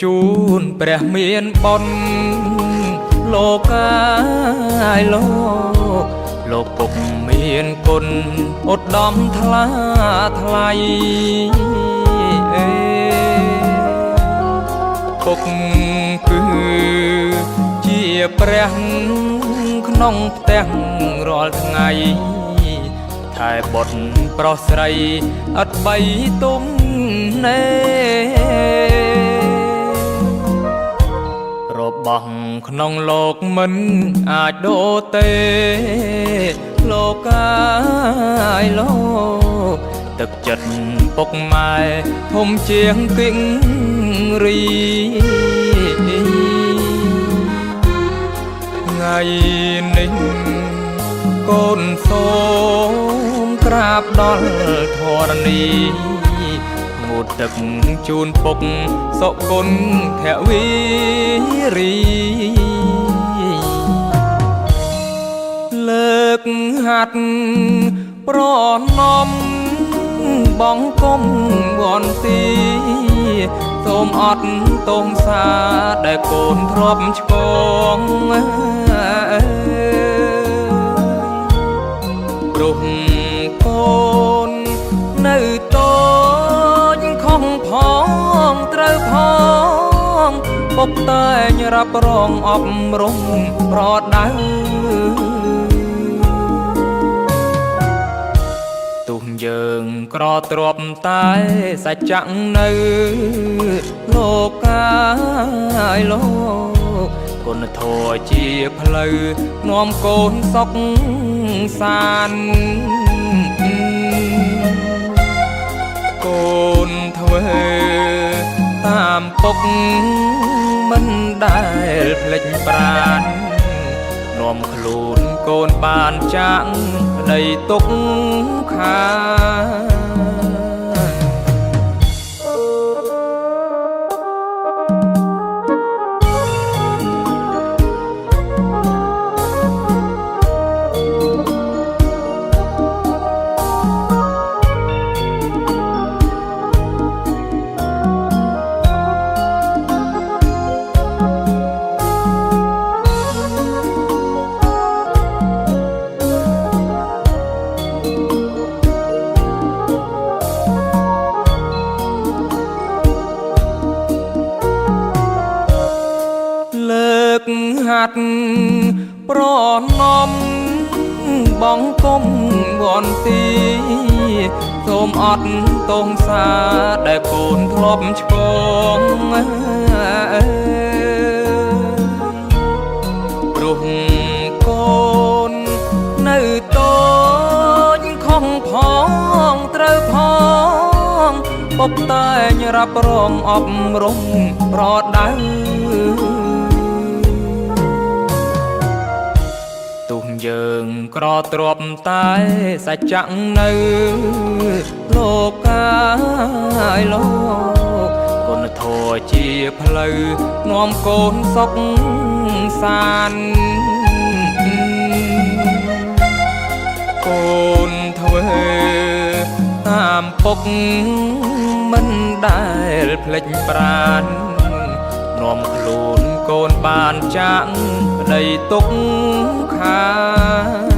จูนព្រះមានបុណ្យលោកកាយលោកពុកមានគុណឧត្តមថ្លាថ្លៃពុកគឺជាព្រះក្នុងផ្ទះរាល់ថ្ងៃថែបុត្រប្រុសស្រីអត់បីទុំណែរបស់ក្នុងលោកមិនអាចដូរទេលោកកាយលោកទឹកចិត្តពុកម៉ែធំជាងគិងរីថ្ងៃនេះកូនសូមក្រាបដល់ធរណីងូតទឹកជូនពុកសុគន្ធវីរីលើកហាត់ប្រណំបងគុំវន្ទីសូមអត់ទងសាដែលកូនធ្លាប់ឆ្កងព្រោះកូននៅតូចខំផងត្រូវផងពុកតែងរ៉ាប់រងអប់រំប្រដៅទុំយើងក្រទ្របតែសច្ចៈនៅលោកកាយលោកគុណធម៌ជាផ្លូវនាំកូនសុខសាន្តកូនធ្វើតាមពុកមិនដែលភ្លេចប្រាណនាំខ្លួនកូនបានចាក់ដីទុកខាហាត់ប្រណំបងគុំវន្ទីសូមអត់ទងសាដែលកូនធ្លាប់ឆ្កងព្រោះកូននៅតូចខំផងត្រូវផងពុកតែងរ៉ាប់រងអប់រំប្រដៅយើងក្រទ្របតែសច្ចៈនៅលោកកាយលោកគុណធម៌ជាផ្លូវនាំកូនសុខសាន្តកូនធ្វើតាមពុកមិនដែលភ្លេចប្រាណនាំខ្លួនកូនបានចាក់ក្តីទុកខា